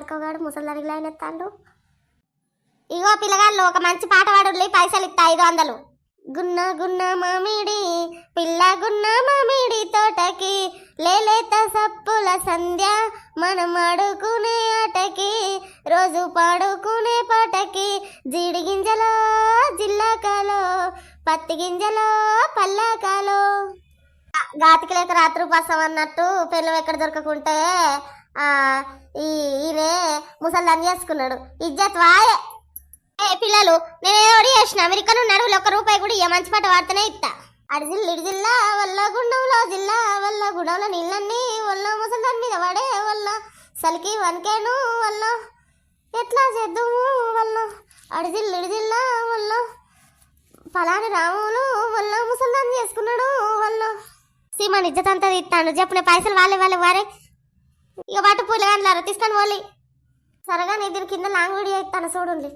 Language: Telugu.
వాడుకోగాడు ముసలిదానికి లైన్ ఎత్తాడు. ఇగో పిల్లగాళ్ళు ఒక మంచి పాట పాడుర్లి, పైసలు ఇస్తా 500. గున్న గున్న మామిడి పిల్ల గున్న మామిడి తోటకి లేలేత సప్పుల సంధ్య మనం ఆడుకునే ఆటకి రోజు పాడుకునే పాటకి జీడి గింజలో జిల్లాకాలో పత్తి గింజలో పల్లాకాలో. గాతికి లేక రాత్రి ఉపాసం అన్నట్టు పిల్లలు ఎక్కడ దొరకకుంటే ఈయనే ముసల్దాన్ని చేసుకున్నాడు. ఇజ్జత్ వాయే. పిల్లలు నేను చేసిన అమెరికాను నడువులు 1 రూపాయి కూడా ఇయ్య, మంచి పాట వాడితేనే ఇస్తా. ఇడి జిల్లా వల్ల గుండంలో జిల్లా వల్ల గుడంలో నీళ్ళన్నీ వల్ల ముసల్దాని మీద పడే వల్ల సలికి వన్కేను వల్ల ఎట్లా చేద్దాము వల్ల ఇడి జిల్లా వల్ల పలాని రాములు వల్ల ముసల్దాన్ని చేసుకున్నాడు వల్ల. సీమని ఇజ్జత్ అంతా ఇస్తాను చెప్పిన పైసలు వాళ్ళే వారే. ఇక బట్టు పూలు అన్నారు తీసుకొని పోలి సరగా నీ దీని కింద లాంగ్ వీడియో ఇస్తాను చూడండి.